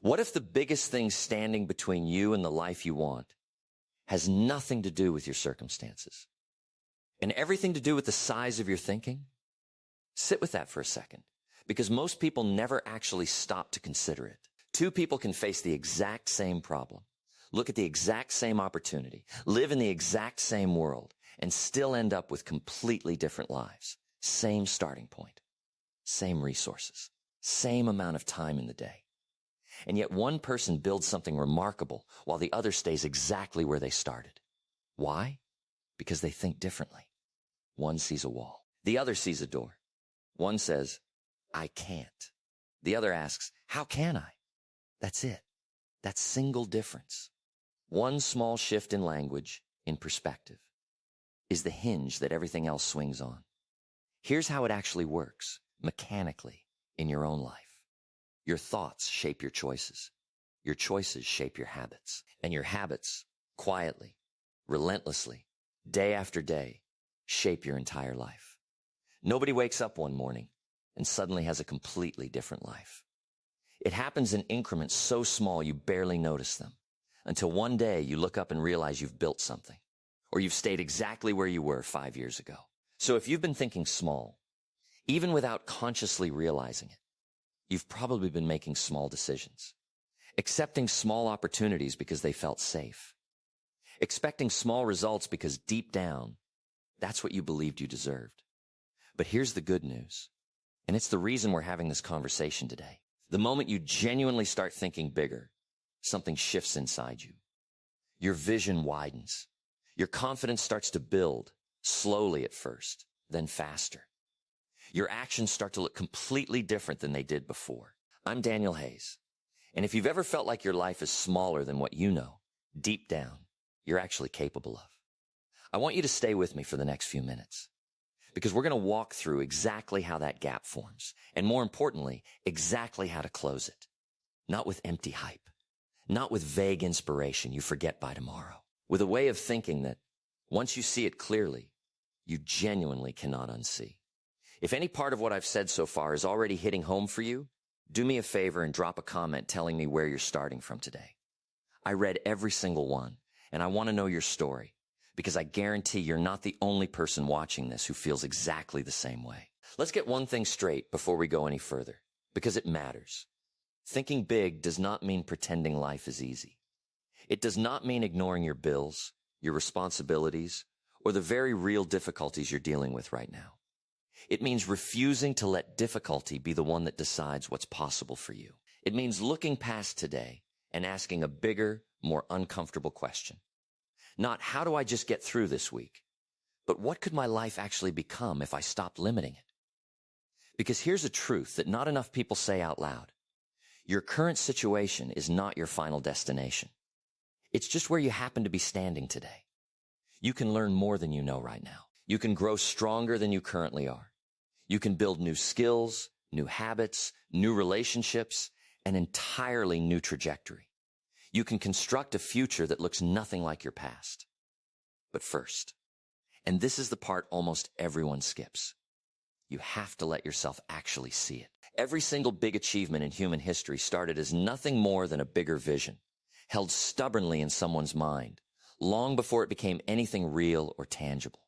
What if the biggest thing standing between you and the life you want has nothing to do with your circumstances and everything to do with the size of your thinking? Sit with that for a second, because most people never actually stop to consider it. Two people can face the exact same problem, look at the exact same opportunity, live in the exact same world, and still end up with completely different lives. Same starting point, same resources, same amount of time in the day. And yet one person builds something remarkable while the other stays exactly where they started. Why? Because they think differently. One sees a wall. The other sees a door. One says, I can't. The other asks, how can I? That's it. That single difference. One small shift in language, in perspective, is the hinge that everything else swings on. Here's how it actually works, mechanically, in your own life. Your thoughts shape your choices. Your choices shape your habits. And your habits, quietly, relentlessly, day after day, shape your entire life. Nobody wakes up one morning and suddenly has a completely different life. It happens in increments so small you barely notice them, until one day you look up and realize you've built something, or you've stayed exactly where you were 5 years ago. So if you've been thinking small, even without consciously realizing it, you've probably been making small decisions, accepting small opportunities because they felt safe, expecting small results because deep down, that's what you believed you deserved. But here's the good news, and it's the reason we're having this conversation today. The moment you genuinely start thinking bigger, something shifts inside you. Your vision widens. Your confidence starts to build, slowly at first, then faster. Your actions start to look completely different than they did before. I'm Daniel Hayes, and if you've ever felt like your life is smaller than what you know, deep down, you're actually capable of. I want you to stay with me for the next few minutes, because we're going to walk through exactly how that gap forms, and more importantly, exactly how to close it. Not with empty hype, not with vague inspiration you forget by tomorrow, with a way of thinking that once you see it clearly, you genuinely cannot unsee. If any part of what I've said so far is already hitting home for you, do me a favor and drop a comment telling me where you're starting from today. I read every single one, and I want to know your story, because I guarantee you're not the only person watching this who feels exactly the same way. Let's get one thing straight before we go any further, because it matters. Thinking big does not mean pretending life is easy. It does not mean ignoring your bills, your responsibilities, or the very real difficulties you're dealing with right now. It means refusing to let difficulty be the one that decides what's possible for you. It means looking past today and asking a bigger, more uncomfortable question. Not, how do I just get through this week? But what could my life actually become if I stopped limiting it? Because here's a truth that not enough people say out loud. Your current situation is not your final destination. It's just where you happen to be standing today. You can learn more than you know right now. You can grow stronger than you currently are. You can build new skills, new habits, new relationships, an entirely new trajectory. You can construct a future that looks nothing like your past. But first, and this is the part almost everyone skips, you have to let yourself actually see it. Every single big achievement in human history started as nothing more than a bigger vision, held stubbornly in someone's mind, long before it became anything real or tangible.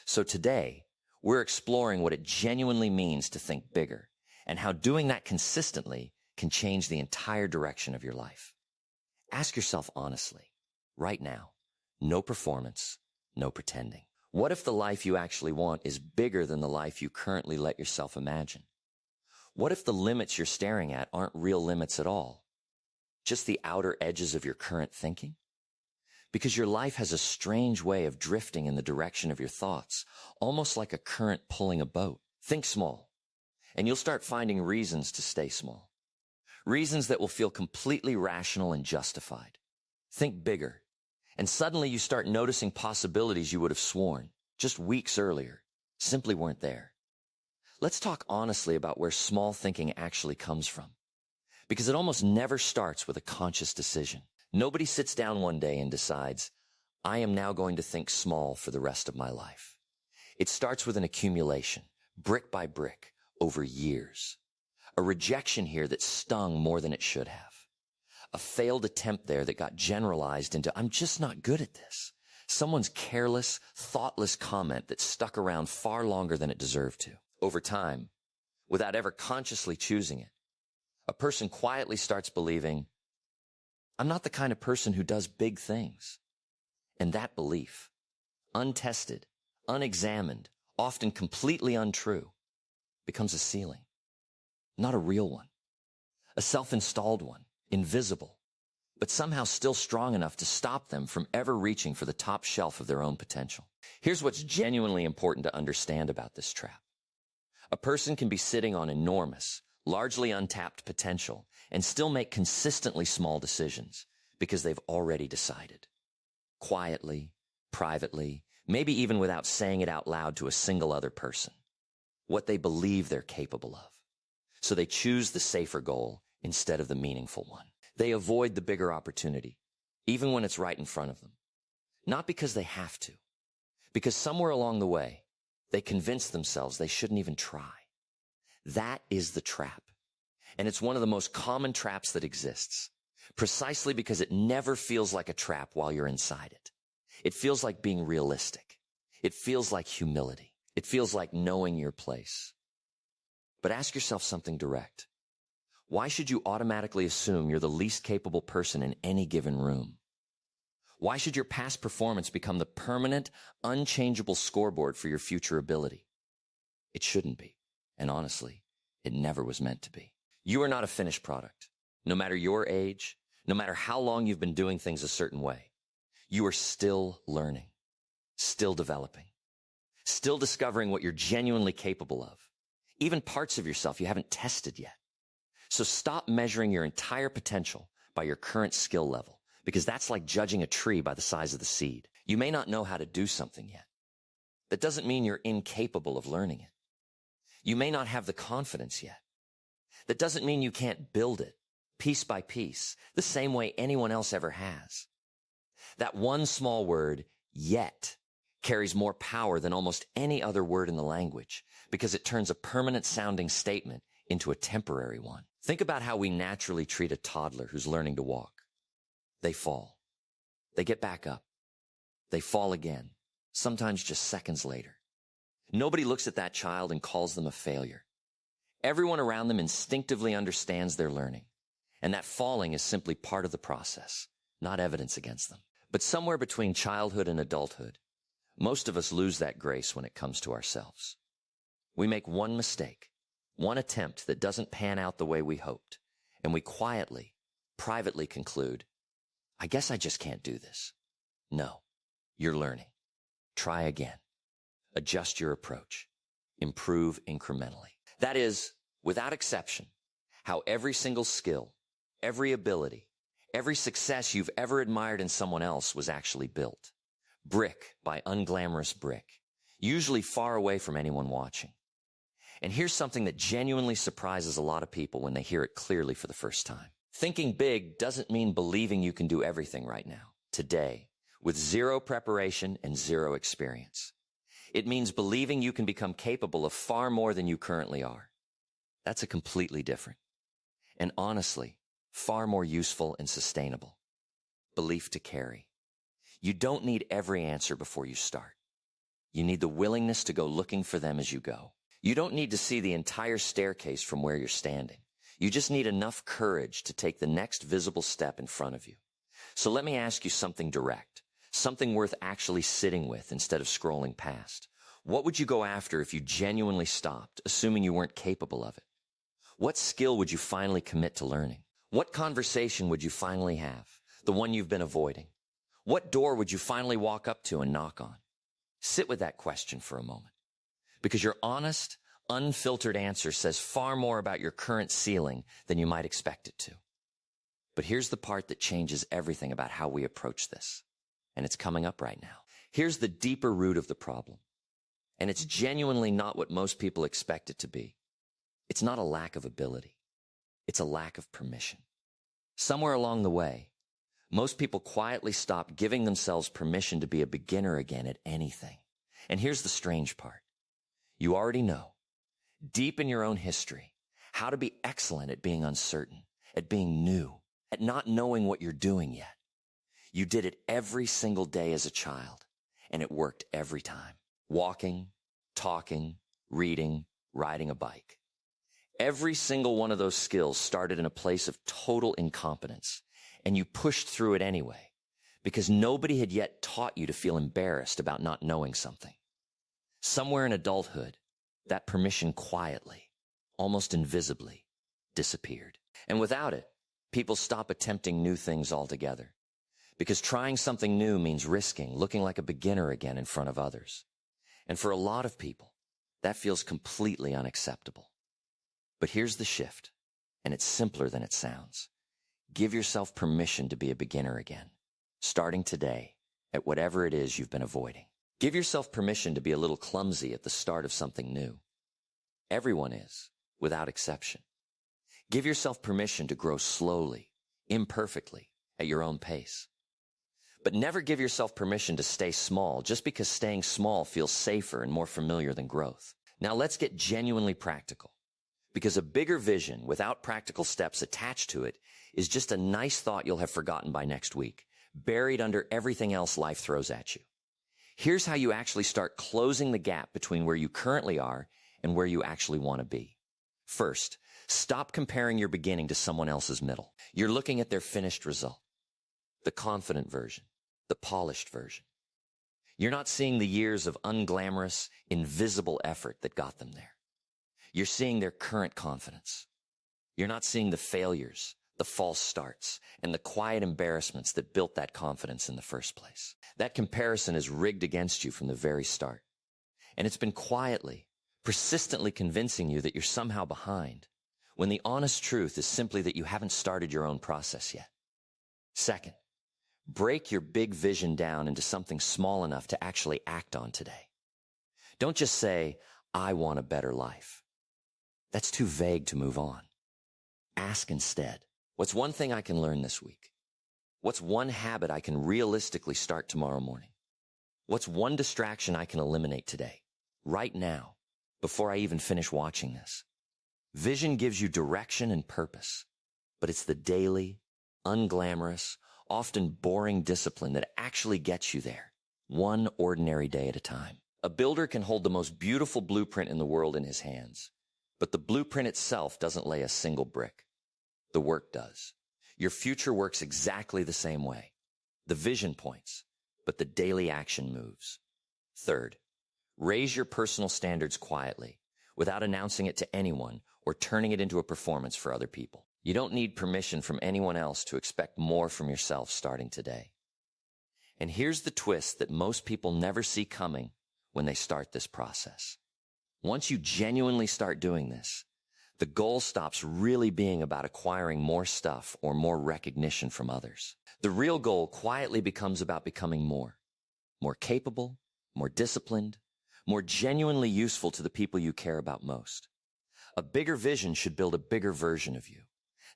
So today, we're exploring what it genuinely means to think bigger and how doing that consistently can change the entire direction of your life. Ask yourself honestly, right now, no performance, no pretending. What if the life you actually want is bigger than the life you currently let yourself imagine? What if the limits you're staring at aren't real limits at all? Just the outer edges of your current thinking? Because your life has a strange way of drifting in the direction of your thoughts, almost like a current pulling a boat. Think small, and you'll start finding reasons to stay small. Reasons that will feel completely rational and justified. Think bigger, and suddenly you start noticing possibilities you would have sworn, just weeks earlier, simply weren't there. Let's talk honestly about where small thinking actually comes from, because it almost never starts with a conscious decision. Nobody sits down one day and decides, I am now going to think small for the rest of my life. It starts with an accumulation, brick by brick, over years. A rejection here that stung more than it should have. A failed attempt there that got generalized into, I'm just not good at this. Someone's careless, thoughtless comment that stuck around far longer than it deserved to. Over time, without ever consciously choosing it, a person quietly starts believing, I'm not the kind of person who does big things. And that belief, untested, unexamined, often completely untrue, becomes a ceiling. Not a real one. A self-installed one, invisible, but somehow still strong enough to stop them from ever reaching for the top shelf of their own potential. Here's what's genuinely important to understand about this trap. A person can be sitting on enormous, largely untapped potential and still make consistently small decisions because they've already decided. Quietly, privately, maybe even without saying it out loud to a single other person, what they believe they're capable of. So they choose the safer goal instead of the meaningful one. They avoid the bigger opportunity, even when it's right in front of them. Not because they have to, because somewhere along the way, they convince themselves they shouldn't even try. That is the trap. And it's one of the most common traps that exists, precisely because it never feels like a trap while you're inside it. It feels like being realistic. It feels like humility. It feels like knowing your place. But ask yourself something direct. Why should you automatically assume you're the least capable person in any given room? Why should your past performance become the permanent, unchangeable scoreboard for your future ability? It shouldn't be. And honestly, it never was meant to be. You are not a finished product. No matter your age, no matter how long you've been doing things a certain way, you are still learning, still developing, still discovering what you're genuinely capable of, even parts of yourself you haven't tested yet. So stop measuring your entire potential by your current skill level, because that's like judging a tree by the size of the seed. You may not know how to do something yet. That doesn't mean you're incapable of learning it. You may not have the confidence yet. That doesn't mean you can't build it, piece by piece, the same way anyone else ever has. That one small word, yet, carries more power than almost any other word in the language, because it turns a permanent sounding statement into a temporary one. Think about how we naturally treat a toddler who's learning to walk. They fall. They get back up. They fall again, sometimes just seconds later. Nobody looks at that child and calls them a failure. Everyone around them instinctively understands they're learning, and that falling is simply part of the process, not evidence against them. But somewhere between childhood and adulthood, most of us lose that grace when it comes to ourselves. We make one mistake, one attempt that doesn't pan out the way we hoped, and we quietly, privately conclude, I guess I just can't do this. No, you're learning. Try again. Adjust your approach. Improve incrementally. That is, without exception, how every single skill, every ability, every success you've ever admired in someone else was actually built. Brick by unglamorous brick, usually far away from anyone watching. And here's something that genuinely surprises a lot of people when they hear it clearly for the first time. Thinking big doesn't mean believing you can do everything right now, today, with zero preparation and zero experience. It means believing you can become capable of far more than you currently are. That's a completely different, and honestly, far more useful and sustainable belief to carry. You don't need every answer before you start. You need the willingness to go looking for them as you go. You don't need to see the entire staircase from where you're standing. You just need enough courage to take the next visible step in front of you. So let me ask you something direct, something worth actually sitting with instead of scrolling past. What would you go after if you genuinely stopped, assuming you weren't capable of it? What skill would you finally commit to learning? What conversation would you finally have, the one you've been avoiding? What door would you finally walk up to and knock on? Sit with that question for a moment, because your honest, unfiltered answer says far more about your current ceiling than you might expect it to. But here's the part that changes everything about how we approach this, and it's coming up right now. Here's the deeper root of the problem, and it's genuinely not what most people expect it to be. It's not a lack of ability. It's a lack of permission. Somewhere along the way, most people quietly stop giving themselves permission to be a beginner again at anything. And here's the strange part. You already know, deep in your own history, how to be excellent at being uncertain, at being new, at not knowing what you're doing yet. You did it every single day as a child, and it worked every time. Walking, talking, reading, riding a bike. Every single one of those skills started in a place of total incompetence, and you pushed through it anyway, because nobody had yet taught you to feel embarrassed about not knowing something. Somewhere in adulthood, that permission quietly, almost invisibly, disappeared. And without it, people stop attempting new things altogether. Because trying something new means risking looking like a beginner again in front of others. And for a lot of people, that feels completely unacceptable. But here's the shift, and it's simpler than it sounds. Give yourself permission to be a beginner again, starting today at whatever it is you've been avoiding. Give yourself permission to be a little clumsy at the start of something new. Everyone is, without exception. Give yourself permission to grow slowly, imperfectly, at your own pace. But never give yourself permission to stay small just because staying small feels safer and more familiar than growth. Now let's get genuinely practical, because a bigger vision without practical steps attached to it is just a nice thought you'll have forgotten by next week, buried under everything else life throws at you. Here's how you actually start closing the gap between where you currently are and where you actually want to be. First, stop comparing your beginning to someone else's middle. You're looking at their finished result, the confident version, the polished version. You're not seeing the years of unglamorous, invisible effort that got them there. You're seeing their current confidence. You're not seeing the failures, the false starts, and the quiet embarrassments that built that confidence in the first place. That comparison is rigged against you from the very start. And it's been quietly, persistently convincing you that you're somehow behind, when the honest truth is simply that you haven't started your own process yet. Second, break your big vision down into something small enough to actually act on today. Don't just say, I want a better life. That's too vague to move on. Ask instead, what's one thing I can learn this week? What's one habit I can realistically start tomorrow morning? What's one distraction I can eliminate today, right now, before I even finish watching this? Vision gives you direction and purpose, but it's the daily, unglamorous, often boring discipline that actually gets you there, one ordinary day at a time. A builder can hold the most beautiful blueprint in the world in his hands, but the blueprint itself doesn't lay a single brick. The work does. Your future works exactly the same way. The vision points, but the daily action moves. Third, raise your personal standards quietly, without announcing it to anyone or turning it into a performance for other people. You don't need permission from anyone else to expect more from yourself starting today. And here's the twist that most people never see coming when they start this process. Once you genuinely start doing this, the goal stops really being about acquiring more stuff or more recognition from others. The real goal quietly becomes about becoming more capable, more disciplined, more genuinely useful to the people you care about most. A bigger vision should build a bigger version of you.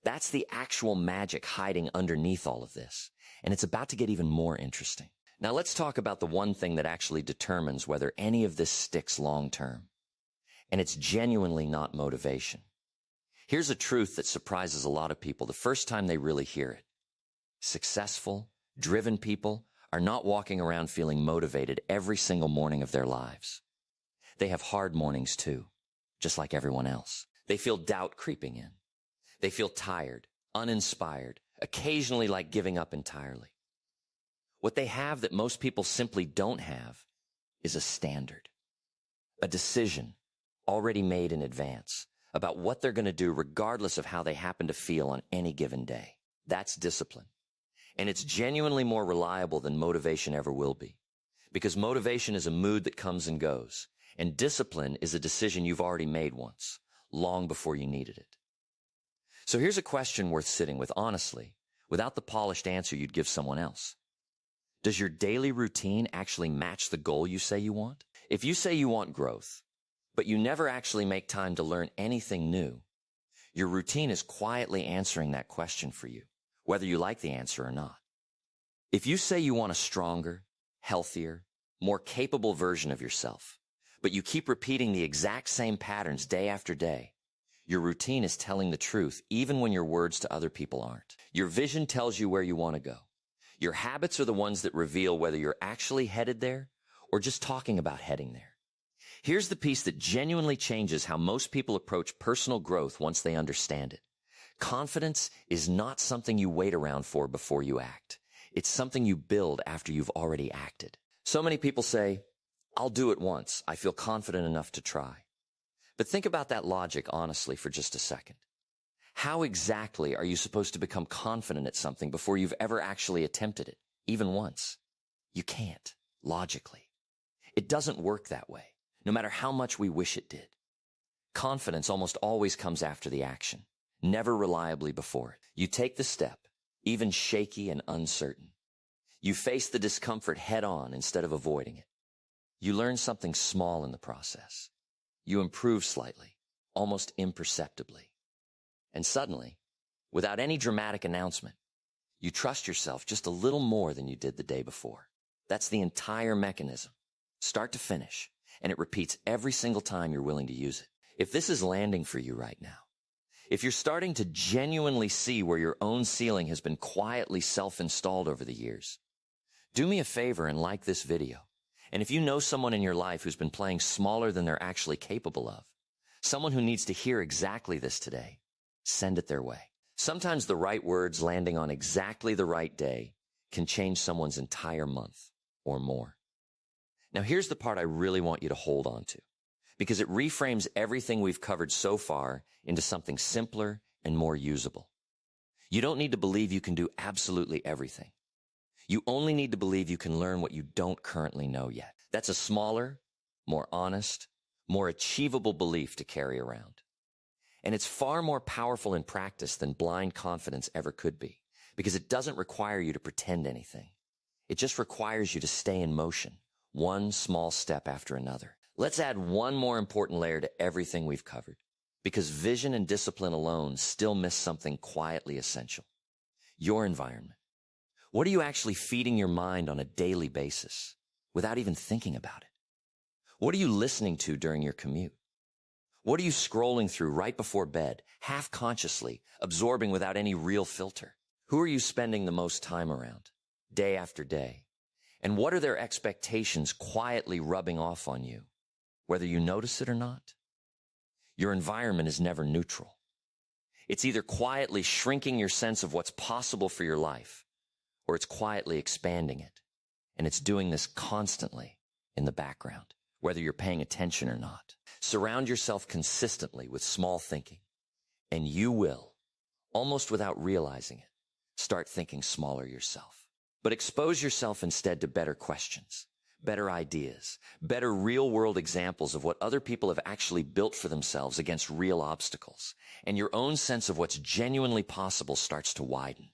That's the actual magic hiding underneath all of this, and it's about to get even more interesting. Now let's talk about the one thing that actually determines whether any of this sticks long term, and it's genuinely not motivation. Here's a truth that surprises a lot of people the first time they really hear it. Successful, driven people are not walking around feeling motivated every single morning of their lives. They have hard mornings too, just like everyone else. They feel doubt creeping in. They feel tired, uninspired, occasionally like giving up entirely. What they have that most people simply don't have is a standard, a decision already made in advance about what they're going to do regardless of how they happen to feel on any given day. That's discipline. And it's genuinely more reliable than motivation ever will be, because motivation is a mood that comes and goes, and discipline is a decision you've already made once, long before you needed it. So here's a question worth sitting with honestly, without the polished answer you'd give someone else. Does your daily routine actually match the goal you say you want? If you say you want growth, but you never actually make time to learn anything new, your routine is quietly answering that question for you, whether you like the answer or not. If you say you want a stronger, healthier, more capable version of yourself, but you keep repeating the exact same patterns day after day, Your routine is telling the truth, even when your words to other people aren't. Your vision tells you where you want to go. Your habits are the ones that reveal whether you're actually headed there or just talking about heading there. Here's the piece that genuinely changes how most people approach personal growth once they understand it. Confidence is not something you wait around for before you act. It's something you build after you've already acted. So many people say, I'll do it once. I feel confident enough to try. But think about that logic honestly for just a second. How exactly are you supposed to become confident at something before you've ever actually attempted it, even once? You can't, logically. It doesn't work that way, no matter how much we wish it did. Confidence almost always comes after the action, never reliably before it. You take the step, even shaky and uncertain. You face the discomfort head on instead of avoiding it. You learn something small in the process. You improve slightly, almost imperceptibly. And suddenly, without any dramatic announcement, you trust yourself just a little more than you did the day before. That's the entire mechanism, start to finish, and it repeats every single time you're willing to use it. If this is landing for you right now, if you're starting to genuinely see where your own ceiling has been quietly self-installed over the years, do me a favor and like this video. And if you know someone in your life who's been playing smaller than they're actually capable of, someone who needs to hear exactly this today, send it their way. Sometimes the right words landing on exactly the right day can change someone's entire month or more. Now here's the part I really want you to hold on to, because it reframes everything we've covered so far into something simpler and more usable. You don't need to believe you can do absolutely everything. You only need to believe you can learn what you don't currently know yet. That's a smaller, more honest, more achievable belief to carry around. And it's far more powerful in practice than blind confidence ever could be, because it doesn't require you to pretend anything. It just requires you to stay in motion, one small step after another. Let's add one more important layer to everything we've covered, because vision and discipline alone still miss something quietly essential. Your environment. What are you actually feeding your mind on a daily basis without even thinking about it? What are you listening to during your commute? What are you scrolling through right before bed, half consciously, absorbing without any real filter? Who are you spending the most time around, day after day? And what are their expectations quietly rubbing off on you, whether you notice it or not? Your environment is never neutral. It's either quietly shrinking your sense of what's possible for your life, or it's quietly expanding it. And it's doing this constantly in the background, whether you're paying attention or not. Surround yourself consistently with small thinking, and you will, almost without realizing it, start thinking smaller yourself. But expose yourself instead to better questions, better ideas, better real-world examples of what other people have actually built for themselves against real obstacles, and your own sense of what's genuinely possible starts to widen,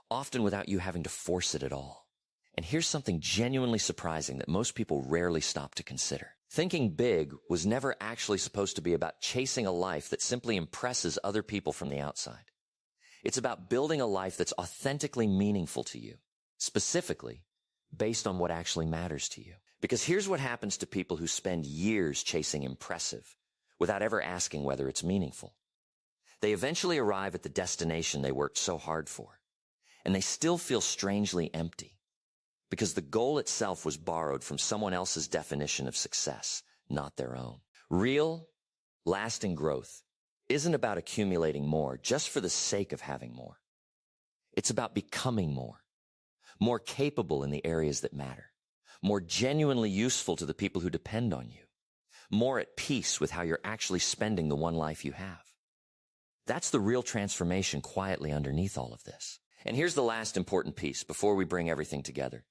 often without you having to force it at all. And here's something genuinely surprising that most people rarely stop to consider. Thinking big was never actually supposed to be about chasing a life that simply impresses other people from the outside. It's about building a life that's authentically meaningful to you, specifically based on what actually matters to you. Because here's what happens to people who spend years chasing impressive without ever asking whether it's meaningful. They eventually arrive at the destination they worked so hard for, and they still feel strangely empty. Because the goal itself was borrowed from someone else's definition of success, not their own. Real, lasting growth isn't about accumulating more just for the sake of having more. It's about becoming more capable in the areas that matter, more genuinely useful to the people who depend on you, more at peace with how you're actually spending the one life you have. That's the real transformation quietly underneath all of this. And here's the last important piece before we bring everything together.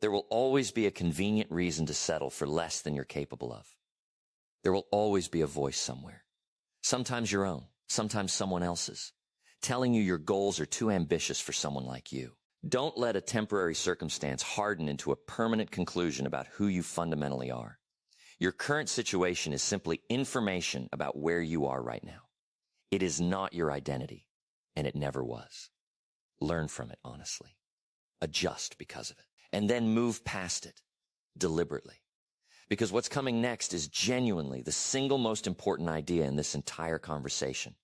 There will always be a convenient reason to settle for less than you're capable of. There will always be a voice somewhere, sometimes your own, sometimes someone else's, telling you your goals are too ambitious for someone like you. Don't let a temporary circumstance harden into a permanent conclusion about who you fundamentally are. Your current situation is simply information about where you are right now. It is not your identity, and it never was. Learn from it honestly. Adjust because of it. And then move past it, deliberately. Because what's coming next is genuinely the single most important idea in this entire conversation.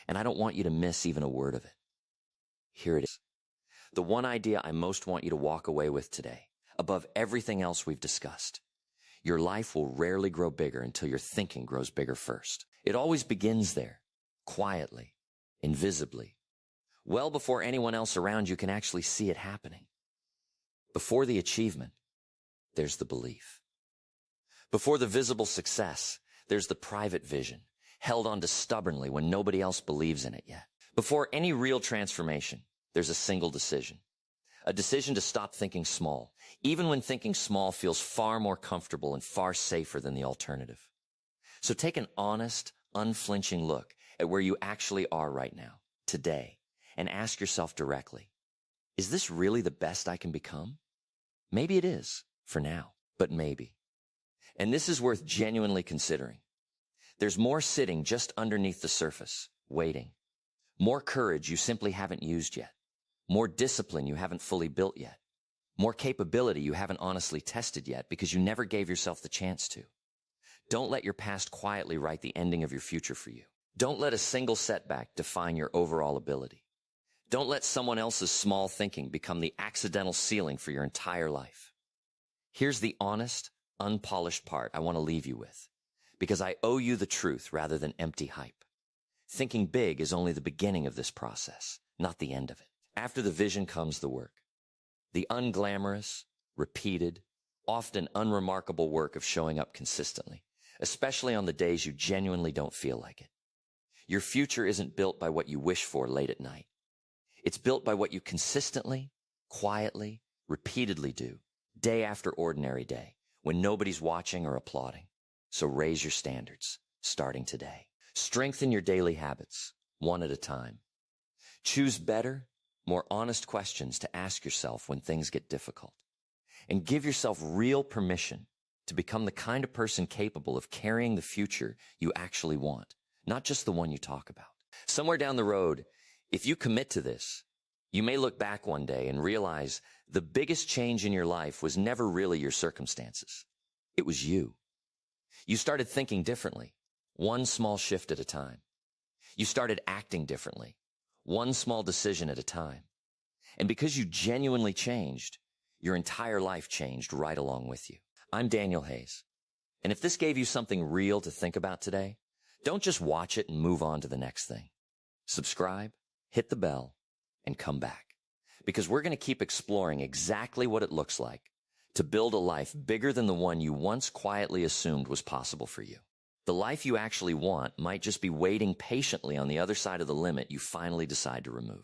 And I don't want you to miss even a word of it. Here it is. The one idea I most want you to walk away with today, above everything else we've discussed. Your life will rarely grow bigger until your thinking grows bigger first. It always begins there, quietly, invisibly, well before anyone else around you can actually see it happening. Before the achievement, there's the belief. Before the visible success, there's the private vision, held onto stubbornly when nobody else believes in it yet. Before any real transformation, there's a single decision. A decision to stop thinking small, even when thinking small feels far more comfortable and far safer than the alternative. So take an honest, unflinching look at where you actually are right now, today, and ask yourself directly, is this really the best I can become? Maybe it is, for now, but maybe. And this is worth genuinely considering. There's more sitting just underneath the surface, waiting. More courage you simply haven't used yet. More discipline you haven't fully built yet. More capability you haven't honestly tested yet because you never gave yourself the chance to. Don't let your past quietly write the ending of your future for you. Don't let a single setback define your overall ability. Don't let someone else's small thinking become the accidental ceiling for your entire life. Here's the honest, unpolished part I want to leave you with, because I owe you the truth rather than empty hype. Thinking big is only the beginning of this process, not the end of it. After the vision comes the work. The unglamorous, repeated, often unremarkable work of showing up consistently, especially on the days you genuinely don't feel like it. Your future isn't built by what you wish for late at night. It's built by what you consistently, quietly, repeatedly do, day after ordinary day, when nobody's watching or applauding. So raise your standards, starting today. Strengthen your daily habits, one at a time. Choose better, more honest questions to ask yourself when things get difficult. And give yourself real permission to become the kind of person capable of carrying the future you actually want, not just the one you talk about. Somewhere down the road, if you commit to this, you may look back one day and realize the biggest change in your life was never really your circumstances. It was you. You started thinking differently, one small shift at a time. You started acting differently, one small decision at a time. And because you genuinely changed, your entire life changed right along with you. I'm Daniel Hayes. And if this gave you something real to think about today, don't just watch it and move on to the next thing. Subscribe, hit the bell, and come back. Because we're going to keep exploring exactly what it looks like to build a life bigger than the one you once quietly assumed was possible for you. The life you actually want might just be waiting patiently on the other side of the limit you finally decide to remove.